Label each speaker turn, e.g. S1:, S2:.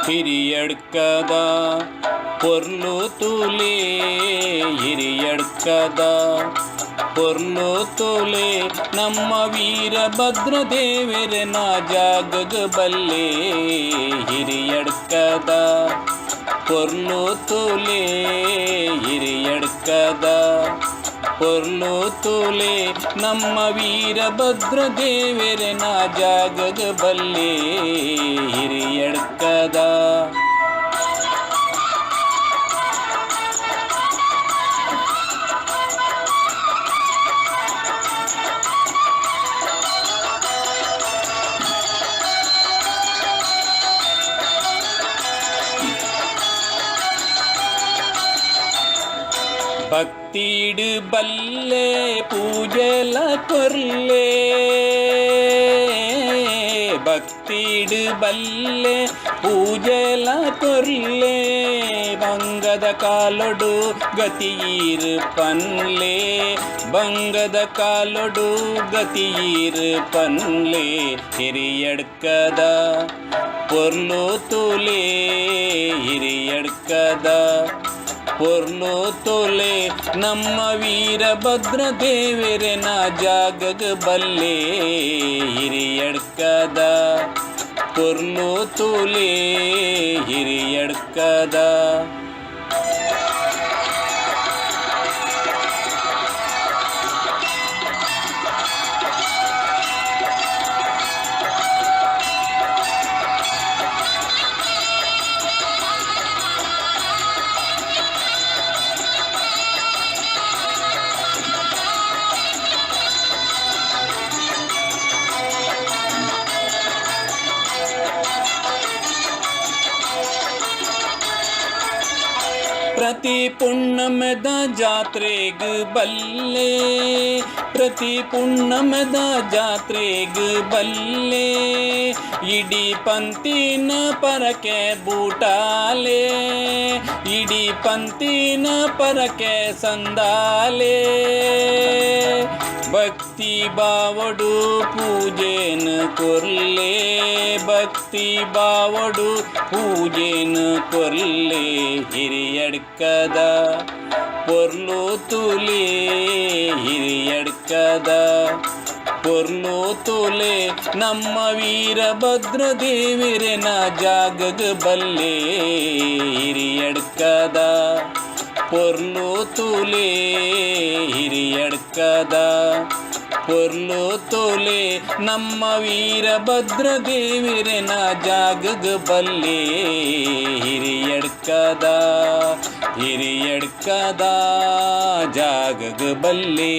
S1: ಹಿರಿಯಡ್ಕದ ಪೊರ್ಲು ತೂಲೆ ಹಿರಿಯಡ್ಕದ ಪೊರ್ಲು ತೋಲೆ ನಮ್ಮ ವೀರಭದ್ರ ದೇವರನ ಜಾಗಗ ಬಲ್ಲೆ ಹಿರಿಯಡ್ಕದ ಪೊರ್ಲು ತೋಲೆ ಹಿರಿಯಡ್ಕದ ಪೊರ್ಲು ತೋಲೆ ನಮ್ಮ ವೀರಭದ್ರ ದೇವರನ ಜಾಗಗ ಬಲ್ಲೆ ಹಿರಿಯಡ್ಕದ ಭಕ್ತಿಡ್ ಬಲ್ಲೆ ಪೂಜೆಲ ಕೊರ್ಲೆ ಭಕ್ತಿಡ್ ಬಲ್ಲೆ ಪೂಜೆಲ ಕೊರ್ಲೆ ಬಂಗದ ಕಾಲೊಡು ಗತಿಯೀರ್ ಪನ್ಲೆ ಬಂಗದ ಕಾಲೊಡು ಗತಿಯೀರ್ ಪನ್ಲೆ ಹಿರಿಯಡ್ಕದ ಪೊರ್ಲು ತೋಲೆ ಹಿರಿಯಡ್ಕದ ಪೊರ್ಲು ತೋಲೆ ನಮ್ಮ ವೀರಭದ್ರ ದೇವರನ ಜಾಗಗ ಬಲ್ಲೆ ಹಿರಿಯಡ್ಕದ ಪೊರ್ಲು ತೋಲೆ ಹಿರಿಯಡ್ಕದ ಪ್ರತಿ ಪುಣ್ಣಮೆದ ಜಾತ್ರೆಗ್ ಬಲ್ಲೆ ಪ್ರತಿ ಪುಣ್ಣಮೆದ ಜಾತ್ರೆಗ್ ಬಲ್ಲೆ ಇಡೀ ಪಂತಿನ ಪರಕೆ ಬೂಟಾಲೆ ಇಡೀ ಪಂತಿನ ಪರಕೆ ಸಂದಾಲೆ ಭಕ್ತಿ ಬಾವಡು ಪೂಜೆನ ಕೊರ್ಲೆ ಭಕ್ತಿ ಬಾವಡು ಪೂಜೆನ ಕೊರ್ಲೆ ಹಿರಿಯಡ್ಕದ ಪೊರ್ಲು ತೋಲೆ ಹಿರಿಯಡ್ಕದ ಪೊರ್ಲು ತೋಲೆ ನಮ್ಮ ವೀರಭದ್ರ ದೇವರನ ಜಾಗಗ ಬಲ್ಲೆ ಹಿರಿಯಡ್ಕದ ಪೊರ್ಲು ತೋಲೆ ಹಿರಿಯಡ್ಕದ ಪೊರ್ಲು ತೋಲೆ ನಮ್ಮ ವೀರಭದ್ರ ದೇವರನ ಜಾಗಗ ಬಲ್ಲೆ ಹಿರಿಯಡ್ಕದ ಹಿರಿಯಡ್ಕದ ಜಾಗಗ ಬಲ್ಲೆ